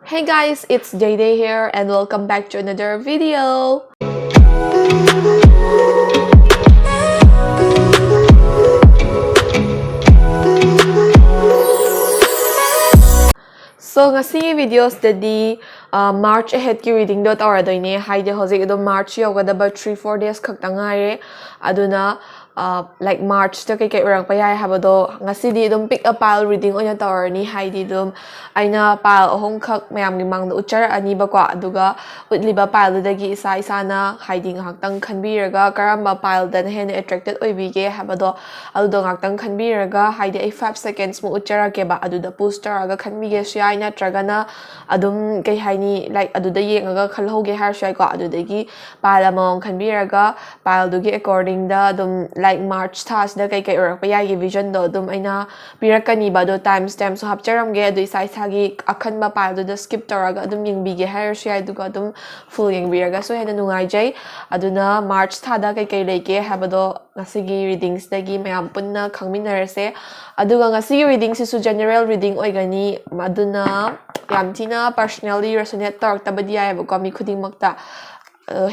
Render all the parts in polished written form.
Hey guys, it's Day here and welcome back to another video. So ngasi videos dadi March ahead ki reading dot tawradoine haide hojik edo March yogadaba 3-4 days khakta ngaire aduna like March ta kai urang pa yai habado ngasi di dum pick a pile reading oina tawrani haidi dum aina pile ahong khak mayam gi mangda uchar ani ba kwa aduga utliba pile dagi isa na haidi ngaktang khanbiraga karamba pile dan hen attracted oibige habado adudo ngaktang khanbiraga haidi ai 5 seconds mu uchara ke ba aduda poster aga khanbige shai na tragana adum kai haini like aduda yengaga khalhoge har shai ko adudagi pile among khanbiraga pile dugi according da adum like March thas da kai urak pa yai vision do adum aina pirakani ba do time stamp so hapcharam ge adu isa gi akhan ba pile do skip toraga adum yengbige har shai duga adum full yengbiraga so hena nungai jai aduna March thada kai leke habado ngasigi readings dagi mayam punna khangminarase aduga ngasigi readings isu general reading oigani aduna yamtina personally resonate tartabadi ayaba ko mi khuding makta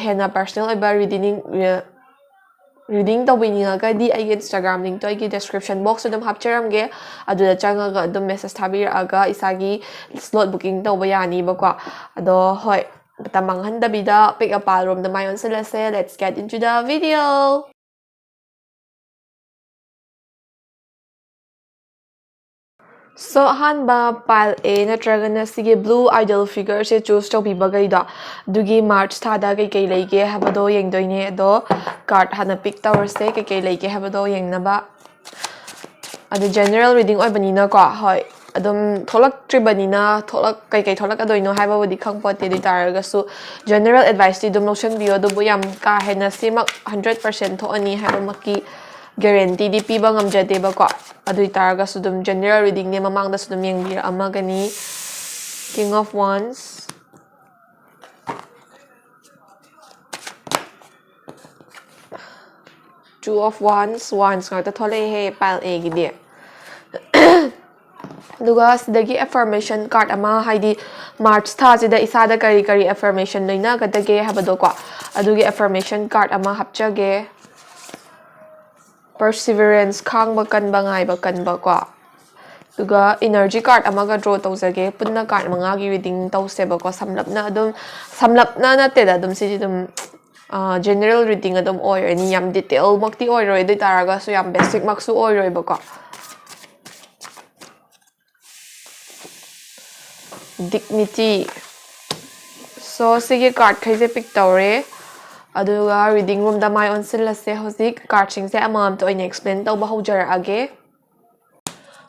hena personal oiba reading tawbininga di ai Instagram link to ai description box adum hapcharam ge aduda changaga adum message thabiraga isagi slot booking tawba yani ba ko ado hoi tamang handabida pick up room the mayon selase. Let's get into the video. So ahanba pile A natragana sige blue idol figure se choose to be bagayda dugi March thada kai lege habado yengdoine do card hana pick tower se kai lege habado yengnaba adu general reading oibanina ko hoi adum tholak tribanina tholak kai tholak adoino haiba bodi khangpote di taragasu general advice ti dum notion bio do yam ka hena simak 100% tho ani haiba maki guarantee di piba ngamjade ba ko adui taraga sudum general reading ne mamang da sudum yengbira amagani King of Wands, Two of Wands ngata thole he pile A gi de duga sidagi affirmation card ama haidi March tha sida isada kari affirmation loina gadage habado ko adugi affirmation card ama hapchage perseverance khang bakan bangai bakan ba ko duga energy card amaga draw tawjage punna card manga gi reading tawse ba ko samlapna na te da dum si dum general reading adum oy ani yam detail makti oy roi dai taraga so yam basic maksu oy roi ba ko dignity so sige card khaise pick tawre aduga reading room da mai on silase hojik card sing se amam to explain tawba hojara age.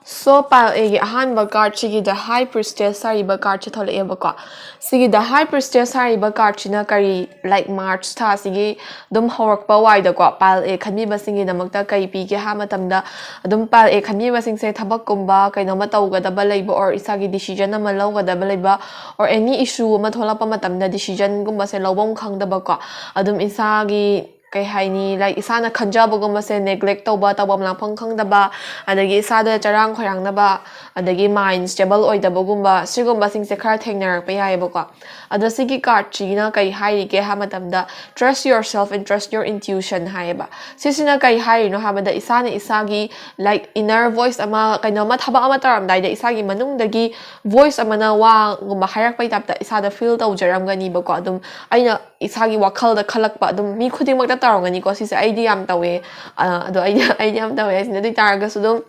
So pile A ahanba card chigi the high priestess sariba card chithol eba ko sigi the high priestess sariba card china kari like March tha sigi dum horak pa wai da ko pile A khanmi ba singi namakta kai pi ge ha matamda dum pile A khanmi ba sing se thabak kumba kaino ma tawga da ba leiba or isagi decision ama lawga da ba leiba or any issue ma thola pa matamda decision gumba se lawbom khangda ba ko adum isagi kai haini like isana khanjaba gumba se neglect tawba tabam lapang khangdaba adagi isada charang khoyang naba adagi mind stable oidaba gumba sigumba singse khar thengnar pa yai ba ko ada sigi card china kai hai ge ha matamda trust yourself and trust your intuition haiba sisina kai hai no habada isana isagi like inner voice ama kaino ma thaba ama taram dai da isagi manung dagi voice ama na wa gumba hairak pai tapta isada feel tawjaram gani ba ko adum aina isagi wakhal da khalak pa adum mi khuding mak tarongani ko sise idea am tawe ado idea am tawe sina di targa sudum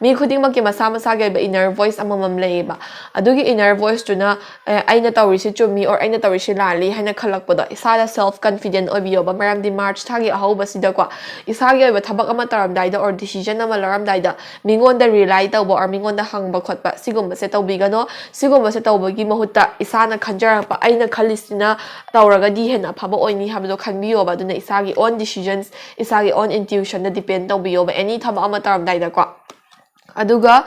mi khuding mak ki masa ge ba inner voice amamam leiba adugi inner voice tuna aina tawri si chumi or aina tawri si lali haina khalak podo isada self confident obiyo ba maram di March thagi ahoba sida ko isagi ba thabak ama taram dai da or decision ama laram dai da mingon da rely tawbo or mingon da hangba khotpa sigum se tawbigano sigum se tawbagi mahutta isana khanjar pa aina khalisina tawraga di hena phaba oini habdo khanbiyo ba duna isagi own decisions isagi own intuition na depend tawbiyo ba any thaba ama taram dai da ko aduga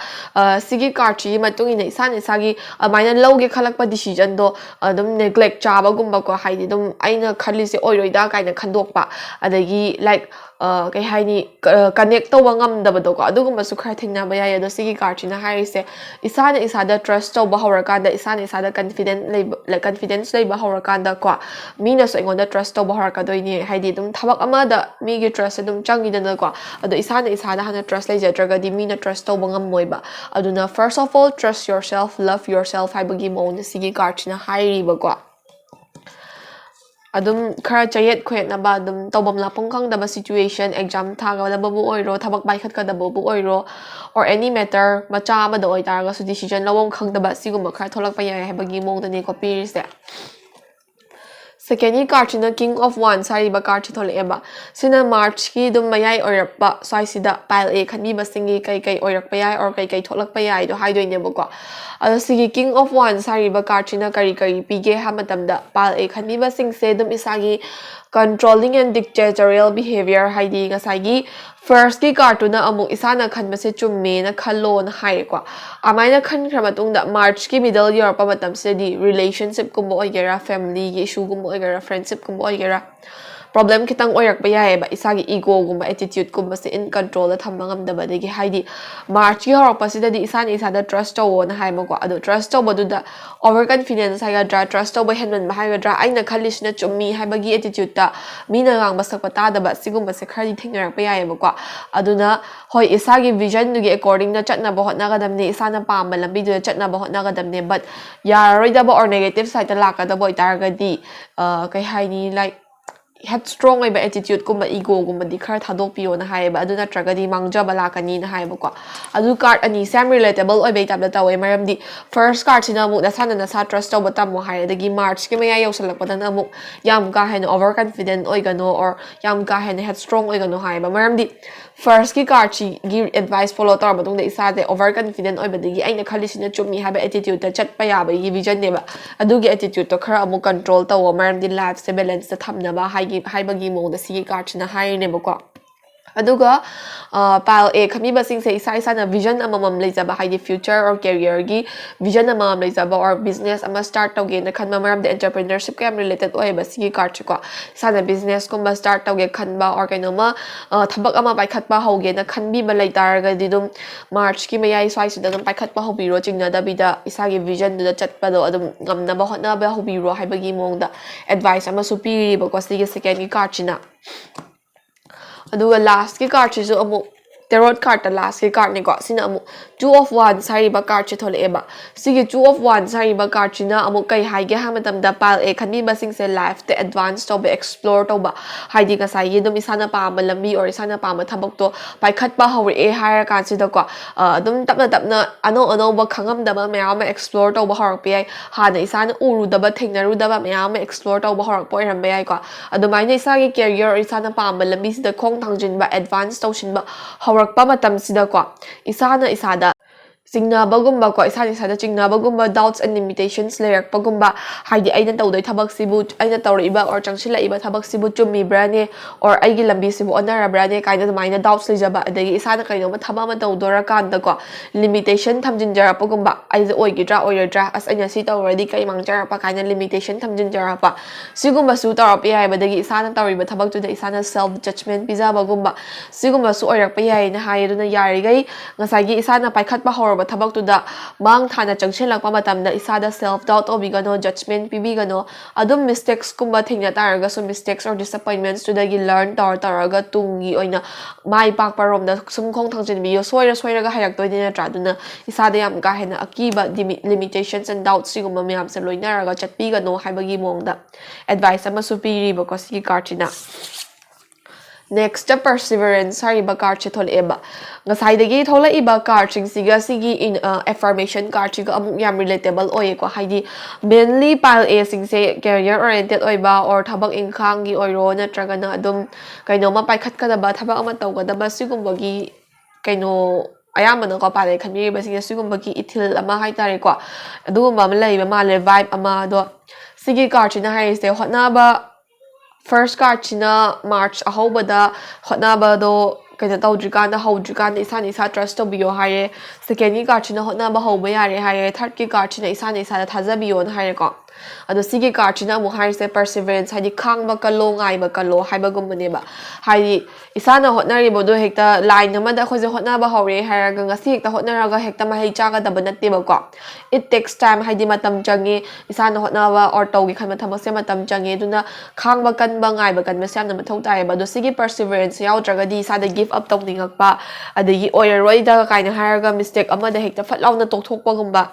sigi karchi matung ina isan isagi amaina lawge khalakpa decision do adum neglect chaba gumba ko haidi dum aina khalise oiroida kaina khandokpa adagi like kai haini connect to wangam dabado ko adugumba su khara thingna ba ya do sigi karchi na harise isana isada trust to ba horakanda isana isada confidence lay ba horakanda ko mina so ingonda trust to ba horaka do ni haidi dum thabak ama da mi gi trust dum changi dana ko ado isana isada hana trust lay jatraga di mina trust to bangam moiba aduna first of all trust yourself love yourself haibagi mo na sigi karchi na hairi ba ko adum khara chayet khwet na ba dum tobam la pongkhang da ba situation exam thaga da babu oiro thabak bai khat ka da babu oiro or any matter macha ma da oi tar ga su decision lawong khang da ba sigum khara tholak pa ya haibagi mo da ni ko pir se second card na king of wands sari ba card thole eba sina march ki dum mayai oirak pa sai sida pile a khani ba singi kai oirak pa yai or kai tholak pa yai do hai do ne ba ko ado sigi king of wands sari ba card na kari pige ha matam da pile a khani ba sing se dum isagi controlling and dictatorial behavior haidi ngasagi first ki card na amuk isana khanba se chumme na khalo na hai ko amaina khan khama tung da march ki middle year pa matam se di relationship kumbo oigera family ki issue kumbo oigera friendship kumbo oigera problem kitang oirak ba yae ba isagi ego gumba attitude gumba se in control da thamba ngam da ba de gi haidi march ki horok pasida di isani isada trust to na hai ma ko ado trust to bodu da overconfidence hai ga dra trust to ba henman ba hai ga dra aina khalish na chummi hai ba gi attitude ta mina gang ba sak ta da ba sigumba se khari thingrak ba yae ba ko aduna hoi isagi vision du gi according na chatna ba hotna ga dam ni isana pam ba lambi du chatna ba hotna ga dam ne but yaroi da ba or negative side ta la ka da boy tar ga di kai hai ni like headstrong oiba attitude kumba ego gumba di khara thadok piyo na haiba adu natraga di mangja bala kani na haiba ko adu card ani sam relatable oiba tabla tawe maram di first card sina mu da sana na sa trust to batam mo hai dagi march ke maya yosalak padan amu yam ka hen overconfident oigano or yam ka hen headstrong oigano haiba maram di first ki card chi give advice follow tar batung da isa de overconfident oiba dagi aina khali sina chumi haiba attitude ta chat pa ya ba yi vision ne ba adu gi attitude to khara amu control ta wo maram di life se balance ta thamna ba hai haibagi mo da sigi card na hai ne ba ko aduga pile a khami ba sing se isa isa na vision amamam leizaba hai di future or career gi vision amamam leizaba or business ama start tauge na khanma maram de entrepreneurship kam related oi ba sigi card ko sa na business ko ba start tauge khanba or kaino ma thabak ama bai khat ba hoge na khanbi ba leitar ga di dum march ki mayai swai su da dum bai khat ba hobi ro chingna da bi da isa gi vision da chat pa do adum ngamna ba hotna ba hobi ro hai bagi mong da advice ama su pi ba ko sigi second ki card china aduga last ki card chi amu tarot card ta last ki card ni ko sina amu two of wands sari ba card chi thole eba sigi two of wands sari ba card chi na amu kai hai ge ha matam da pal e khani ba sing se life te advance to be explore to ba hai di ka sai ye dum isana pa ba lambi or isana pa ma thabak to pai khat ba hawre e hair kan si da ko dum tapna ano ba khangam da ba ma explore to ba harak pai ha na isana uru da ba thengnaru da ba ma explore to ba harak poi ram bai ko adumai ne isa gi career isana pa ba lambi si da khong thangjin ba advance to shin ba harak pa matam si da ko isana isada Singna bagumba ko isa isa da chingna bagumba doubts and limitations layak bagumba haidi aina tawdoi thabak sibu aina tawriba or changshila iba thabak sibu chummi brane or aigi lambi sibu onara brane kaina maina doubts lejaba adagi isa na kaino ma thaba ma tawdora kanda ko limitation thamjinjara bagumba aise oigidra oiradra as aina si tawradi kai mangjara pa kaina limitation thamjinjara pa sigumba su tawrap yai badagi isa na tawriba thabak tu da isa na self judgment biza bagumba sigumba su oirak pa yai na haiduna yari gai ngasagi isa na paikhat pa hor thabak tu da mang thana changchen lakpa matam da isada self doubt obigano judgment pibigano adum mistakes kumba thingna taraga so mistakes or disappointments to da gi learn taraga tungi oina mai pak parom da sum khong thangjin bi yo soira ga hayak toidina traduna isada yam ga hena akiba limitations and doubts siguma myam se loinaraga chatpi gano haibagi mongda advice ama supiri ba ko si karchina Next, the perseverance hari ba card thol eba. Ngasai dagi thola iba card siga sigi in affirmation card siga amuk yam relatable oye ko haidi mainly pile a sing se career oriented oiba or thabak ingkhang gi oiro na traga na adum kaino ma pai khat ka da ba thabak ama taw ga da ba sigumba gi kaino ayamana ko pare khamiri ba sigi sigumba gi ithil ama hai tare ko adugumba ma lei ba ma le vibe ama do sigi card na hai se hotna ba First card china March ahobada hotnaba do kaya tawdrikanda hawdrikanda isa trust tobiyo hare second ki card china hotna ba hawba yare hare third ki card china isa thajabiyo na hare ko ado sigi card china mu hare se perseverance hadi khangba kalo ngai ba kalo haiba gumbane ba hadi isana hotna ri bodo hekta line amada khoje hotna ba hawre hare ga ngasi hekta hotna raga hekta ma hei chaga daba natte ba ko it takes time hadi matam changi isana hotna ba or tawgi khan matham se matam changi duna khangba kan ba ngai ba kan ma sam na mathau tai ba do sigi perseverance yaw di sa give up tawning pa adagi oiroi da kaina haraga mistake amada hekta fatlauna tokthokpa gumba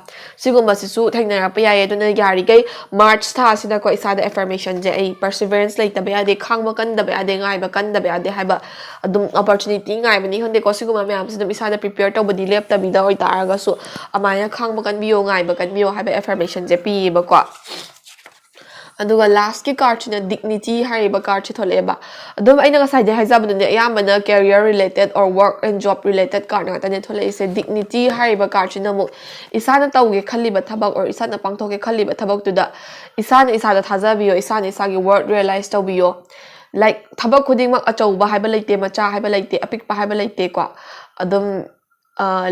sigumba sisu thainara pa yaye duna yari gai march tha sida ko isa da affirmation je ai perseverance laita ba ade khangba kan da ba ade ngai ba kan da ba ade haiba adum opportunity ngai bani honde ko siguma me am sidum isa da prepare to bodi lep ta bi da oi taraga su amaya khangba kan biyo ngai ba kan biyo haiba affirmation je pi ba ko aduga last ki card china dignity hariba card chi tholeba adum aina ngasai de haijabun ne ayamana career related or work and job related card na tane tholei se dignity hariba card china mu isana tawge khaliba thabak or isana pangthoke khaliba thabak tu da isana isada thajabiyo isana isagi word realize tawbiyo like thabak khuding mak achauba haiba leite macha haiba leite apikpa haiba leite ko adum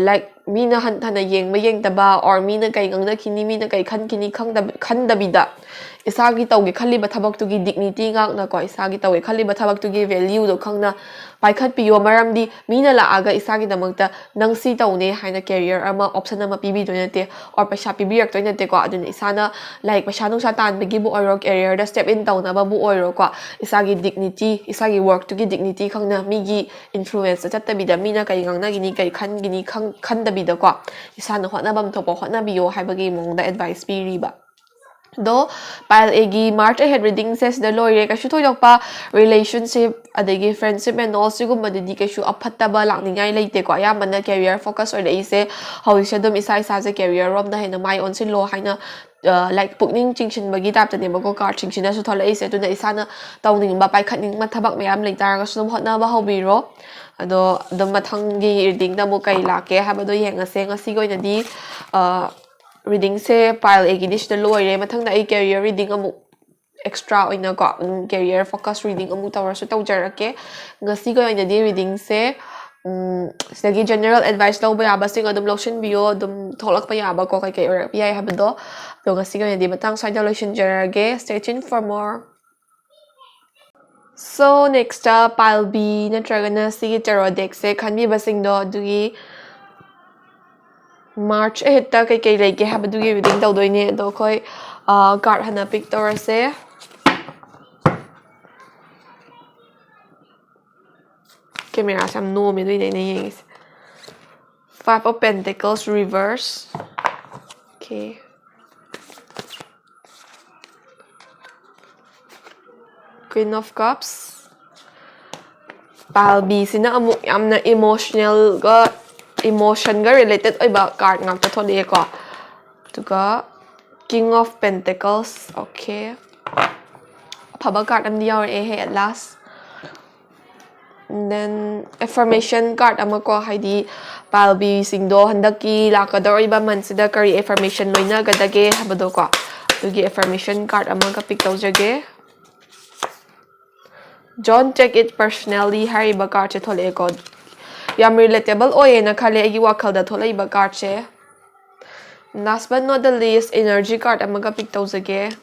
like mina han thana yeng taba or mina kai ngangda khini mina kai khan kini khanda bida isagi tawge khali ba thabak tugi dignity ngak na ko isagi tawge khali ba thabak tugi value do khangna paikhat piyo maram di mina la aga isagi damakta nangsi tawne haina career ama option ama pibi doinate or paisa pibi rak doinate ko adun isana like paisa nung sa tan bigi bu oiro career da step in tawna ba bu oiro ko isagi dignity isagi work tugi dignity khangna migi influence chatta bida mina kai ngangna gini kai khan gini khanda bida ko isana hotna bam thopo hotna biyo haibagi mongda advice piriba do pile egi march ahead reading says the lawyer kashu thoidokpa relationship adegi friendship and also gumba di kashu aphattaba lakningai leite ko ayamana career focus or ise hawise dum isa se career rom da hena mai on sin lo haina like pukning chingshin bagi tap tane bago card chingshin su thola ise tu na isana tawning ba pai khatning ma thabak mayam leitar ga sum hotna ba hobiro ado dum mathangi reading da mo kai lake habado yenga se ngasi goina di reading se pile egi dish the loire mathang da career reading amu extra oina ko career focus reading amu tawar su tawjarake ngasi go oina di reading se sagi general advice lo ba ba sing adum lotion bio dum tholak pa ya ba ko kai kai or pi habado do ngasi go oina di matang side lotion jarage stay tuned for more. So next up pile B natragana sigi tarot deck se khanbi basing do dugi March hita kai lege habadugi reading tawdoine do khoi card hana pick torase camera sam no me doi ne 5 of Pentacles reverse. Okay, Queen of Cups. Pile B sina amuk yamna emotional ga emotion ga related about card ngam ta thode ko tuga King of Pentacles. Okay, phaba card am diyaw he at last. And then affirmation card ama ko haidi pile B singdo handaki lakador iba man sida kari affirmation loina gadage habado ko tugi affirmation card ama ka pick tawjage. Don't take it personally hari ba card che thole ko yam relatable oye na khale agi wakal da tholai ba card che. Last but not the least energy card amaga pick tawjage.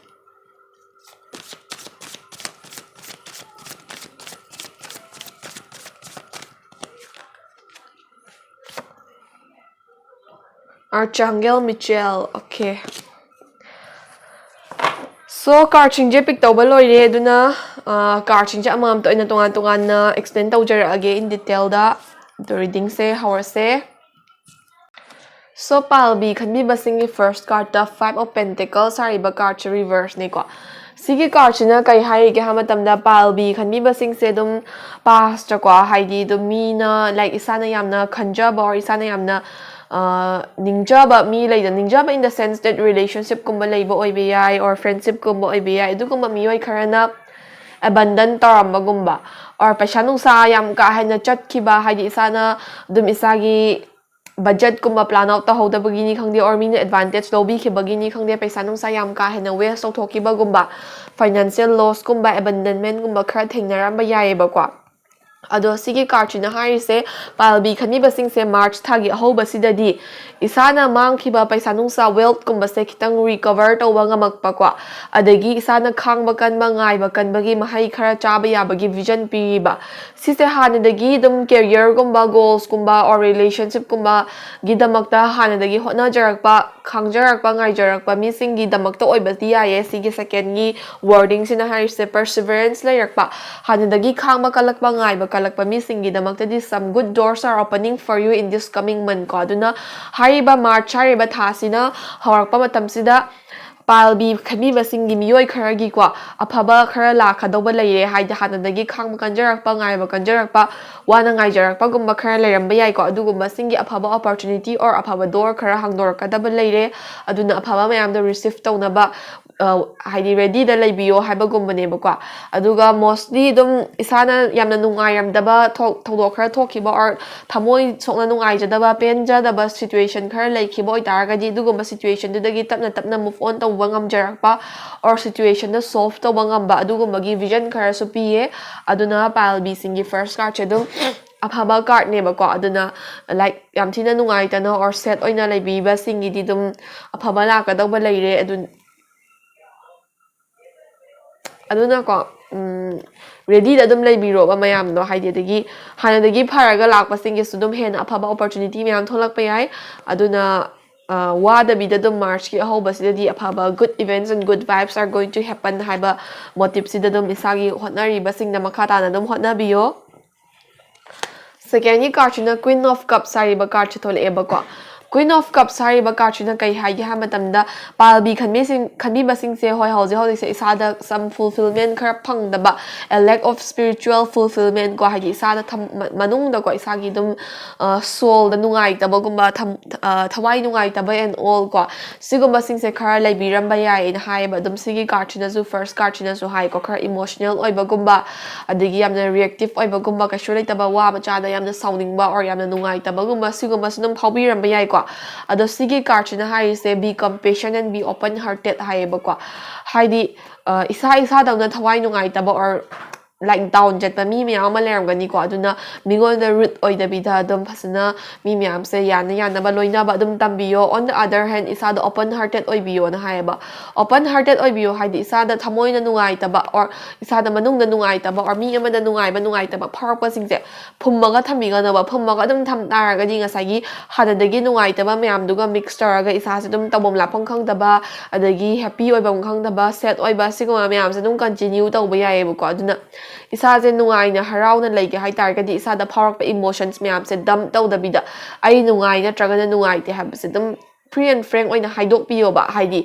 Archangel Michael. Okay, so card chingje pick tawba loire duna card chingje amam to ina tongan na explain tawjarage in detail da the reading se how se. So pile B khanbi basingi first card the 5 of Pentacles hariba card che reverse ne ko sigi card china kai hai ge hamatam da pile B khanbi basing se dum past ko haidi dum mina like isana yamna khanja or isana yamna ningjaba mi like the ningjaba in the sense that relationship kumba leiba oibe yai or friendship kumba oibe yai du kumba mi oi kharana abandon taramba gumba or paisa nungsa yam ka haina chat kiba haidi isana dum isagi budget kumba plan out ta hoda bagini khangde or mina advantage lobi ke bagini khangde paisa nungsa yam ka haina waste thoki ba gumba financial loss kumba abandonment gumba khar thengnaramba yai ba kwa ado sigi card-china harise palbi khanibasingse March thagi ahobasidadi isana mangkhiba paisa nungsa wealth kumbase khitang recover tawba ngamakpa kwa adagi isana khangba kanba ngaiba kanbagi mahai khara chaba yabagi vision piriba sise hanadagi dum career gumba goals gumba or relationship gumba gidamakta hanadagi hotna jarakpa khangjarakpa ngaijarakpa misingi damakta oibati yaye sigi second gi wording sina harise perseverance layrakpa hanadagi khangba kalakpa ngaiba kalakpa misingi damakta some good doors are opening for you in this coming month ko aduna hariba March hariba thasina harakpa matamsida palbi khabibasingi miyoi kharagi ko afaba khara lakhadoba leire haida hanadagi khangba kanjarakpa ngaiba kanjarakpa wana ngaijarakpa gumba khara leiramba yai ko adugumba singi afaba opportunity or afaba door khara hangdorkadaba leire aduna afaba mayamda receive tawnaba haidi ready da leibiyo haibagumba ba aduga mostly dum isana yamna nungairamdaba thokdok khara thokhiba or thamoi sokna nungaijadaba penjadaba situation khara leikhiba oitaragadi dugumba situation dudagi tapna move on tawba ngamjarakpa or situation da solve tawba ngamba adugumba gi vision khara su piye aduna palbi singi first card chedum afaba card neba ko aduna like yam thina nungaitana or set oina leibiba singi di dum afaba lakadaba leire aduna ko ready da dum leibiro ba mayam no haide dagi hanadagi pharaga lakpa singi sudum hen afaba opportunity mayam tholakpa yai aduna wada bida dum March ki ahoba sidadi afaba good events and good vibes are going to happen haiba motive sida dum isagi hotnari ba singna makata na dum hotnabiyo second card china Queen of Cups sari ba card chithol eba ko Queen of Cups hariba card-china kai haigi ha matamda palbi khanbibasing se hoi hauji se isada some fulfillment khara phangdaba a lack of spiritual fulfillment ko haigi isada manungda ko isagi dum soul da nungai taba gumba thawai nungai taba and all ko sigumba sing se khara laibiramba yai in haiba dum sigi card-china su first card-china su hai ko khara emotional oiba gumba adigi yamna reactive oiba gumba ka shulai taba wa machada yamna sounding ba or yamna nungai taba gumba sigumba sunum phawbiramba yai ko ado sigi card-china harise be compassionate and be open hearted haiba ko haidi isa dawna thawai nungai taba or like down jetpa mi miyam ma leramgani ko aduna mingon the root oidabida dum phasana mi miyam se yana ba loina ba dum tambiyo on the other hand isa the open hearted oibiyo na haiba open hearted oibiyo haidi isa da thamoi na nungai taba or isa da manung da nungai taba or mi ama da nungai taba pharpa singse phummaga thamiga na ba phummaga dum tham taraga di ngasagi hadadagi nungai taba miyam duga mix taraga isa se dum tabom lapang khang taba adagi happy oibam khang taba sad oiba sigoma miyam se dum continue tawba yae ko aduna isaje nungaina harauna leige haitargadi isada powerful emotions mayam se dam tawdabida ai nungai natragana nungai te habse dum free and frank oina haidok piyo ba haidi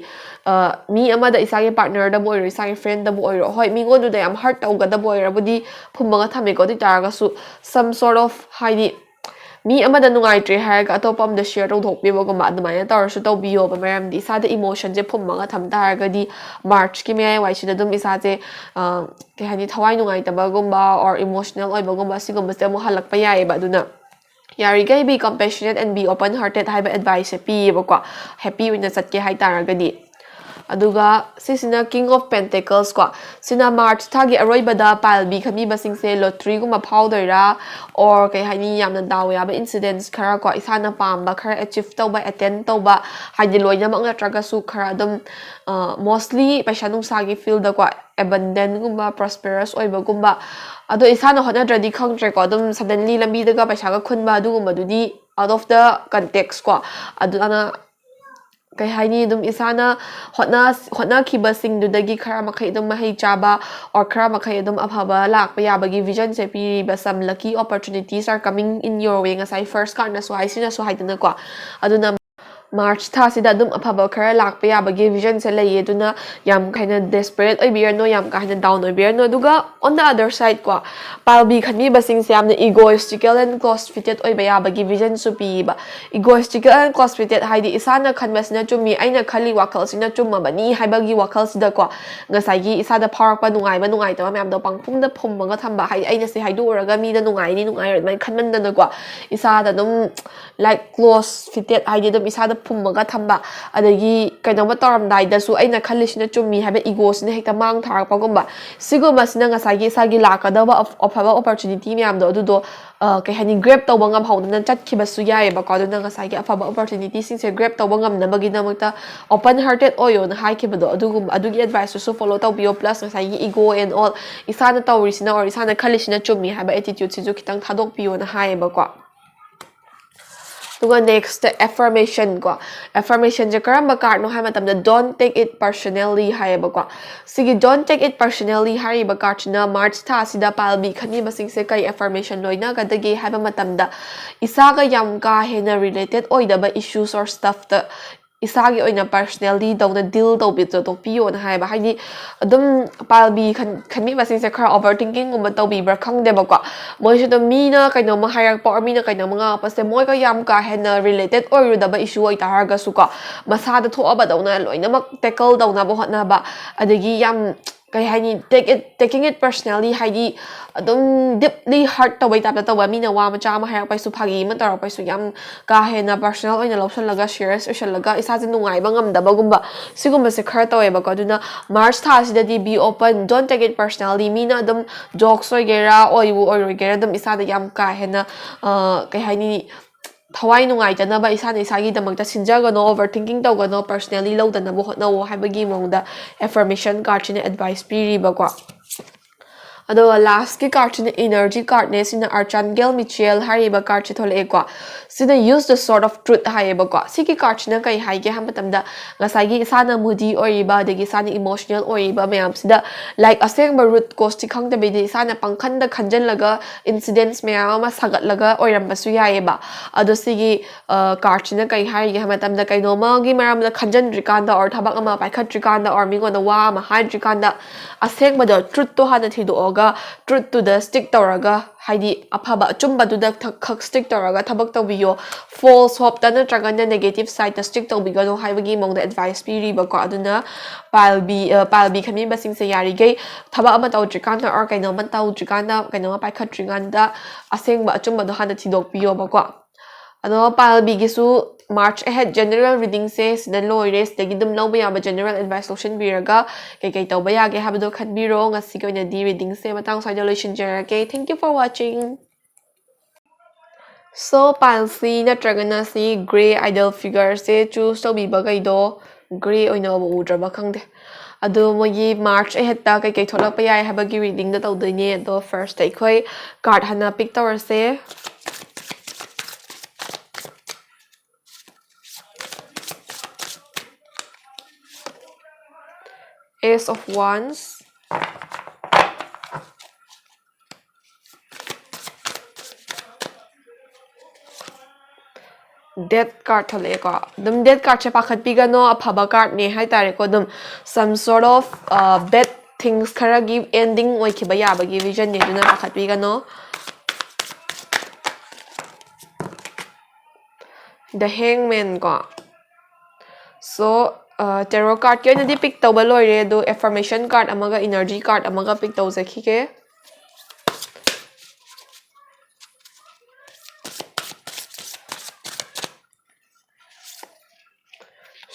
mi amada isage partner da boy isage friend da boy hoi mi ngodu da am heart tawga da boy rabudi phummaga thame ko di targa su some sort of haidi mi amada nungai tre haraga atopam da share tawthok pibo ko ma admaya tar su tawbiyo ba maram di isada emotion je phummaga tham targadi March ki me wai sida dum isaje ke hani thawai nungai tabagumba or emotional oibagumba sigumba se mo halakpa yai ba duna yari gai be compassionate and be open hearted haiba advice pi ba ko happy wina satke hai taragadi aduga sisina King of Pentacles ko sina March thagi aroibada palbi khamibasing se lottery guma phawdera or kai hani yamna daw ya ba incidents khara ko isana pamba khara achieve tawba attend tawba haidi loina mak natraga su khara dum mostly paisa nungsagi field da ko abundant gumba prosperous oiba gumba ado isana honadradi khangtre ko dum suddenly lambi daga paisa ga khunba adugumba dudi out of the context ko aduna kai haini dum isana hotna khiba sing dudagi khara makhai dum mahai chaba or khara makhai dum abhaba lakpa yabagi vision se pi ba some lucky opportunities are coming in your way ngasai first card na so haisina so haidana ko aduna March thasida dum afaba khara lakpa yabagi vision se lei aduna yam kaina desperate oibir no yam kaina down oibir no duga on the other side ko palbi khanmi basing se yamna egoistical and close-fitted oiba yabagi vision su pi ba egoistical and close-fitted haidi isana khanbasina chumi aina khali wakal sina chumma bani haibagi wakal sida ko ngasai gi isada pharakpa nungai ta mayam do pangphum da phumma ga thamba hai aina se haidu uraga mi da nungai mai khanman da ko isada dum like close-fitted haidi dum isada phummaga thamba adagi kainoma toramdai su aina khallisina chummi haba ego sina hekta mang tharakpagumba siguma sina ngasagi sagi lakadaba ofaba opportunity myam do adudo kai hani grab tawba ngam hawdana chatkibasu yaeba ko aduna ngasagi afaba opportunity singse grab tawba ngam nabagi namakta open hearted oyo na haikibado adugum adugi advice su follow tawbiyo plus ngasagi ego and all isana tawrisina or isana khallisina chummi haba attitude siju kitang thadokpiyo na haeba ko next affirmation ko affirmation je karamba card no hai matamda don't take it personally haiba ko sigi don't take it personally hariba card na march tha sida palbi khani basing se kai affirmation loina ga dagi haiba matamda isaga yam ka hena related oidaba issues or stuff the isagi oina personally dawna deal tawbi to piyo na haiba haidi adum palbi khani basing se khara overthinking gumba tawbi bra khangdeba ko moi se to mina kaino ma hayak pa or mina kaino nga paste moi ka yam ka hena related or daba issue oi targa su ko masa da tho aba dawna loina mak tackle dawna bo hotna ba adagi yam kai haini taking it personally haidi adum deeply hurt tawai tapta tawa mina wa ma cha ma hayak pai su phagi ma tar pai su yam ka hena personal oina loption laga shares social laga isa je nungai bangam daba gumba sigumba se khar tawai ba ko duna march tha sida di be open don't take it personally mina adum jokes oi gera oi bu oi gera adum isa da yam ka hena kai haini thawai nungai tana ba isa ni sagi damakta sinjaga no overthinking tawga no personally low dana bo hotna wo haibagi mongda affirmation card chine advice piri ba ko ado last ki card chine energy card ne sina archangel michael hariba card che thole ko sina use the sword of truth haiba ko siki card chine kai haige hamatamda ngasagi isana moody oriba degi sana emotional oriba mayam sida like aseng root cause ti khangda be di sana pangkhanda khanjan laga incidents mayam ma sagat laga oiram basu yaiba ado sigi card chine kai haige hamatamda kai no ma gi maram da khanjan rikanda or thabak ama paikhat rikanda or mi gona wa ma hai rikanda aseng bada truth to hana thidu truth to the stick tawraga haidi aphaba chumba to the khak stick tawraga thabak tawbiyo false hope ta natraga na negative side ta stick tawbiga no haibagi mong the advice piri ba ko aduna palbi khami basing se yari gei thaba ama taw trikanda or kaino man taw trikanda kaino ma paikhat trikanda aseng ba chumba do hana thidok piyo ba ko ado palbi gisu March ahead general reading says the low race the gidum low ba general advice solution biraga kai taw ba yage habdo khan biro ngasi ko na di reading se matang solution jerake thank you for watching so palsi na tragana si gray idol figure se choose to bi ba gai do gray oina ba udra ba khangde adu mogi March ahead ta kai tholak pa yai habagi reading da taw doine do first ai khoi card hana pick tower se Ace of Wands, Death card thale ko dum death card che pakhat piga no aphaba card ne hai tare ko dum some sort of bad things khara give ending oi khiba ya ba gi vision ne duna pakhat piga no the hangman ko so tarot card ke na di pick tawba loire do affirmation card amaga energy card amaga pick taw zakhi ke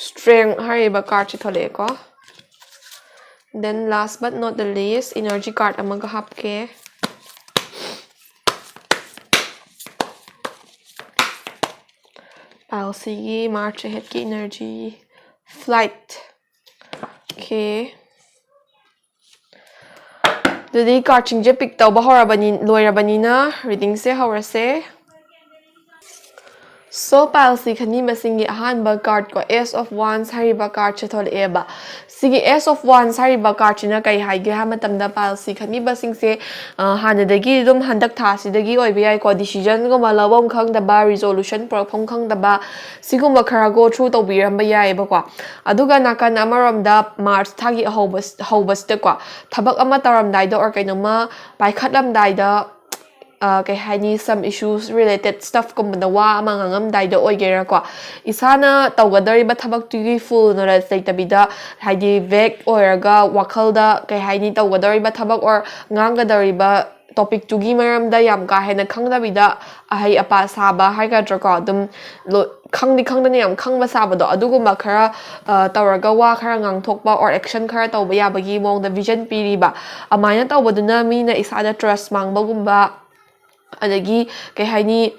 strength hariba card chi thole ko then last but not the least energy card amaga hap ke I'll see March ahead ki energy flight okay the card ching je pick taw ba horabani loirabani na reading se hawrase so palsi khani masingi ahan ba card ko Ace of Wands hariba card che thol eba sigi Ace of Wands hariba card china kai haige ha matamda palsi khani basing se hanadagi dum handak tha sidagi oi bi ai ko decision go malawam khang da ba resolution prophom khang da ba sigum ba khara go through to bi ram ba yai ba ko aduga nakan amaram da March thagi hobas te ko thabak ama taram dai da or kainoma paikhatlam dai da kai haini some issues related stuff kumda wa amangam dai da oigera ko isana tawgadari ba thabak tugi full no right tabida haidi vek oiraga wakhalda kai haini tawgadari ba thabak or ngangadari ba topic tugi maramda yam ka hena khangdabida ahai apa saba haigadra ko adum khangdani yam khangba sabado aduguma khara tawraga wa khara ngangthokba or action khara tawba yabagi mongda vision piriba amaina tawbaduna mina isada trust mangbagumba adagi kai haini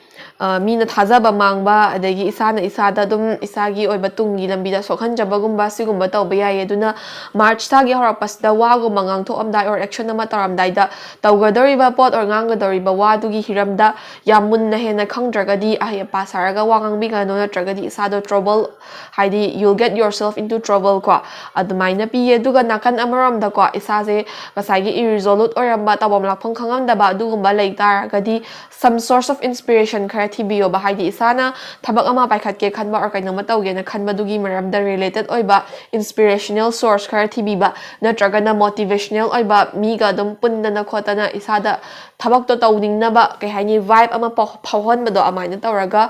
mina thajaba mangba adagi isana isada dum isagi oiba tungi lambida sokhanjabagumba sigumba tawba yaye aduna march tagi horapasda wagu mangang thokamdai or action ama taramdai da tawgadoriba pot or ngangadoriba wadugi hiramda yamunna hena khangdragadi ahya pasaraga wangang no natragadi isado trouble haidi you'll get yourself into trouble kwa adumaina piye duga nakan amaramda kwa isaje kasagi irresolute oramba tabam lakphang khangamdaba adugumba leitaragadi some source of inspiration khara thibiyo ba haidi isana thabak ama paikhatke khanba or kainama tawgena khanbadugi maramda related oiba inspirational source khara thibiba natragana motivational oiba miga dum punnana khotana isada thabak to tawningnaba kai haini vibe ama phawhonbado amaina tawraga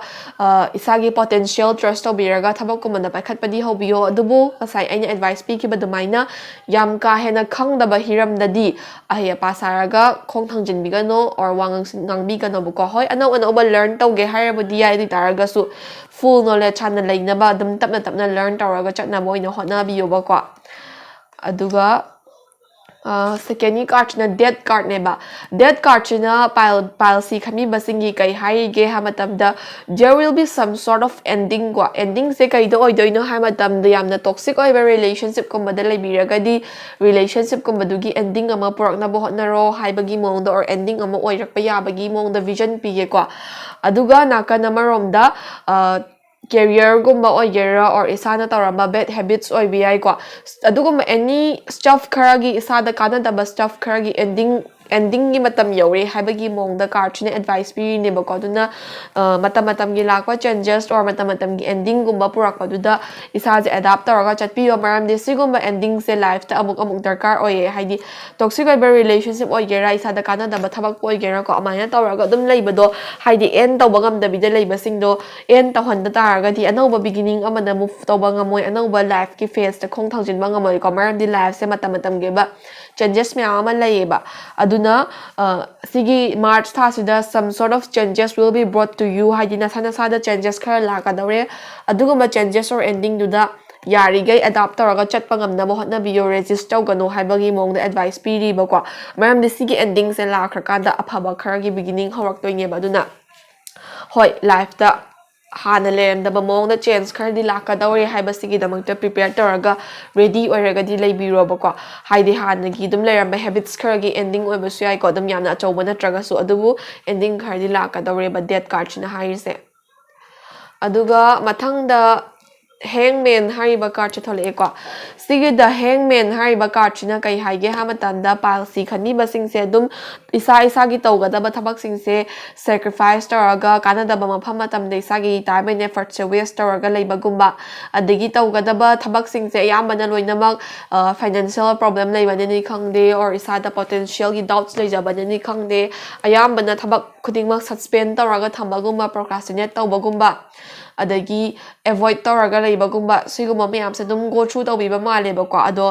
isagi potential trust tawbiraga thabak kumana paikhatpadi hobiyo adubu kasai aina advice pikiba dumaina yam ka hena khangdaba hiramdadi ahya pasaraga khong thangjinbigano or wangang ngangbigano buko hoi ano learn tawge harabudi yai taragasu full knowledge chana lainaba dum tapna learn tawraga chatna moina hotnabiyo ba ko aduga second card na dead card neba dead card na pile si khami basingi kai hai ge ha matamda there will be some sort of ending kwa ending se kai do oidoino ha matamda yamna toxic oiba relationship ko madal lebiragadi relationship ko madugi ending ama pork na bohot na ro haibagi mongda or ending ama oirakpa yabagi mongda vision pige kwa aduga nakana maromda career gumba oigera or isana tawramba bad habits oibiyai ko aduguma any stuff kharagi isada kanadaba stuff kharagi ending gi matam yore haibagi mongda card advice pi ne ba ko duna matam gi lakwa changes or matam gi ending gumba purak pa duda isaje adapt tawraga chatpi yo maram de sigumba ending se life ta amuk darkar oye haidi toxic oiba relationship oigera isada kanadaba thabak oigera ko amaina tawraga dum leibado haidi end tawba ngamdabida leibasingdo end tawhanda taragadi anauba beginning amana move tawba ngamoi anauba life ki phase ta khong thangjinba ngamoi ko maram di life se matam ge ba changes me ama layeba aduna sigi march thasida some sort of changes will be brought to you haidina sana sada changes khara lakadore aduguma changes or ending duda yarigai adapt tawraga chatpa ngamna hotnabiyo resist tawgano haibagi mongda advice piriba ko maram di sigi ending se lakrakanda aphaba kharagi beginning horaktoineba aduna hoi life ta hana leremdaba mongda change khardi lakadore haibasigi damakta prepare tawraga ready oiragadi leibiroba ko haidi hanagi dum leramba habits kharagi ending oibasu yai ko dum yamna achauba natraga su adubu ending khardi lakadore ba death card china haise aduga mathangda hangman hariba card chathole ko sigi the hangman hariba card china kai haige hamatanda palsi khani basing se dum isa gi tawgadaba thabak sing se sacrifice tawraga kanadaba mafam matam de isa gi time and effort se waste tawraga leiba gumba adigi tawgadaba thabak sing se yambana loinamak financial problem leiba ni khangde or isa da potential gi doubts leijaba ni khangde ayambana thabak khudingmak suspend tawraga thambagumba procrastinate tawbagumba adagi avoid tawraga leibagumba siguma mayam se dum go through tawbiba maleba ko ado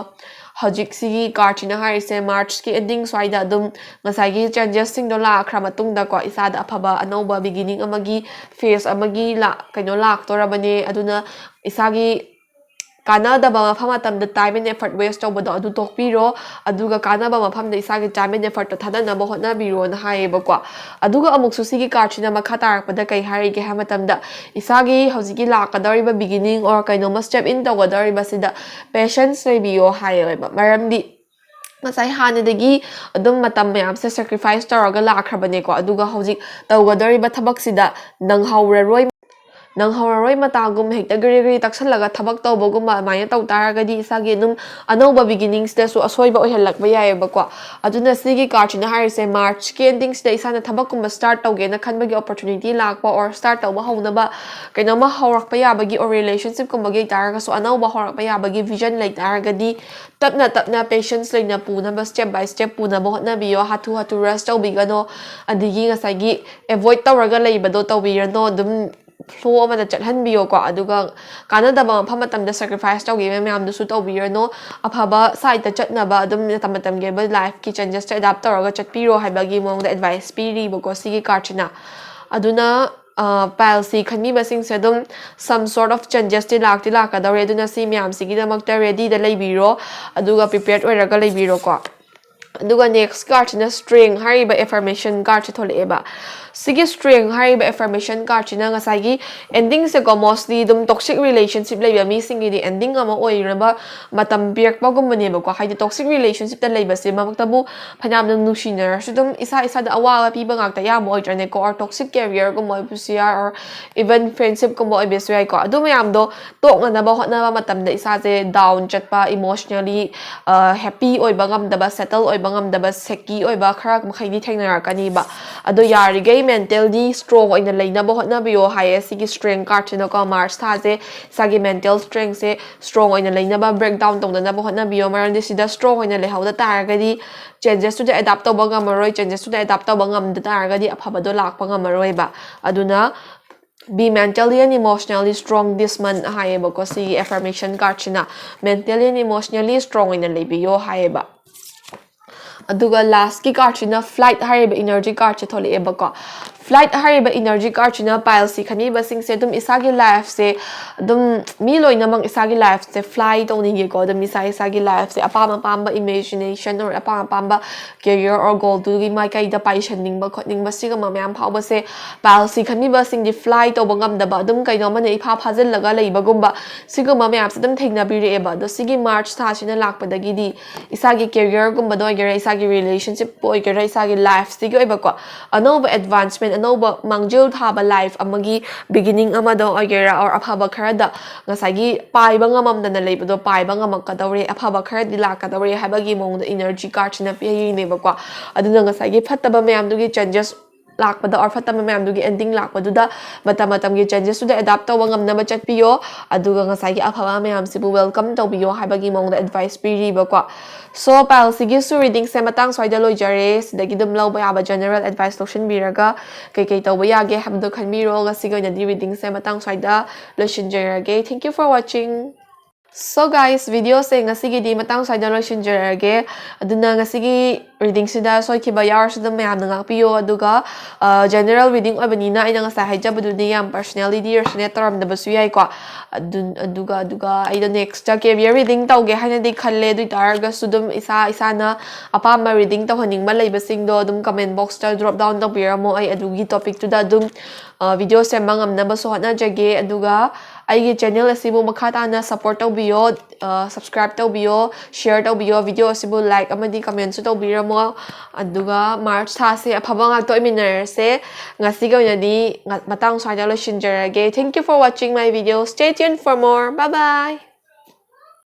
hojik sigi card china harise march ki ending swaida dum ngasagi changes sing do la khra matungda ko isada aphaba anoba beginning amagi phase amagi la kaino lak torabane aduna isagi kanadaba mafam atamda time and effort waste tawbado adu tokpiro aduga kanaba mafamda isagi time and effort to thadana ba hotnabiro na haeba ko aduga amuksu sigi card china makha tarakpada kai harige hamatamda isagi hojiki lakadariba beginning or kaino step in tawgadariba sida patience lebiyo haeba maramdi masai hanadagi adum matam mayam se sacrifice tawraga lakrabane ko aduga hojik tawgadariba thabak sida nanghawraroi nanghawraroi matagum hekta gari taksalaga thabak tawbaguma maina taw taragadi isagi num anoba beginnings da su asoiba oihalakba yaeba ko aduna sigi card china harise march ki endings da isana thabakuma start tawge na khanbagi opportunity lakpa or start tawba hounaba kainoma hawrakpa yabagi or relationship kumbagi taraga su anoba hawrakpa yabagi vision lai taragadi tapna patience leina punaba step by step punaba hotnabiyo hatu rush tawbigano adigi ngasagi avoid tawraga leibado tawbirano dum flow amada chathanbiyo ko aduga kanadaba mafam matamda sacrifice tawgi mayam dusu tawbirano afaba side ta chatnaba adum matam ge life ki changes ta adapt tawraga chatpiro haibagi mongda advice piri boko sigi card china aduna pile si khanmi basing se dum some sort of changes ti lakadawre aduna si myam sigi damakta ready da leibiro aduga prepared oiraga leibiro ko aduga next card na string hariba affirmation card thole sigi string hariba affirmation card china ngasagi ending se ko mostly dum toxic relationship leiba mi singi di ending ama oiraba matam biak bagum bane ba ko haidi toxic relationship ta leiba se mamaktabu phanam nang nushiner sudum isa da awa pi ba ngakta ya mo oirane ko or toxic career ko mo pusia or even friendship ko mo ibeswai ko adu mayam do tok na ba hotna ba matam da isa se down chatpa emotionally happy oiba ngam da ba settle oiba ngam da ba seki oiba khara mkhaidi thengna kani ba ado yari ge mentally strong oina leina ba hotna biyo haye sigi strength card chino ko Mars tha je sagi mental strength se strong oina leina ba breakdown tong na ba hotna biyo maran de sida strong oina le hauda tar gadi changes to the adapt to ba ngamaroi changes to the adapt to ba ngam da tar gadi aphaba do lak pa ngamaroi ba aduna be mentally and emotionally strong this month haye ba ko si affirmation card china mentally and emotionally strong oina lebiyo haye ba aduga last ki card china flight hariba energy card che thole eba ko flight hariba energy card china pile si khani basing se dum isagi life se dum mi loina mang isagi life se fly to ni ko dum isagi life se apama pamba imagination or apama pamba career or goal to gi mai kai da pai shanning ba khotning ba siga ma myam phau ba se pile si khani basing di fly to bangam da ba dum kai no man ei pha phajil laga lei ba gum ba siga ma myam se dum thengna bi re ba do sigi march tha sina lak pa da gi di isagi career gum ba do gera isagi relationship boy gera isagi life sigi oi ba ko anova advancement anova mangjil thaba life amagi beginning amado agera or aphaba kharada ngasagi pai banga mamda na leibodo pai banga makadawre aphaba kharadi lakadawre habagi mongda energy card na pi ne ba ko aduna ngasagi phattaba mayam dugi changes lakpada or fatama mayam dugi ending lakpaduda matam gi changes to the adapt to wangam na bachat piyo aduga ngasagi aphaba mayam sibu welcome to biyo habagi mongda advice piri ba ko so pal sigi su reading se matang swaida lojare sidagi dum law ba general advice lotion biraga kai to ba yage habdo khanmiro ga sigo na di reading se matang swaida lotion jarage thank you for watching. So guys, video se ngasigi di matang side lotion jarage aduna ngasigi reading sida soi kiba yar sida mayam na ngakpiyo aduga general reading obanina ina ngasa haijabadu ni yam personality or senator da basu yai ko aduga ai the next ja ke reading tawge haina di khalle du targa sudum isa na apama reading taw haning ma leiba sing do dum comment box ta drop down ta piramo ai adugi topic tu da dum video se mangam na basu hotna jage aduga aigi channel asibu makata na support tawbiyo subscribe tawbiyo share tawbiyo video asibu like amadi comment su tawbiramo aduga march tha se aphaba ngak to minner se ngasi ga di matang swaida lo shinjarage. Thank you for watching my video. Stay tuned for more. Bye bye.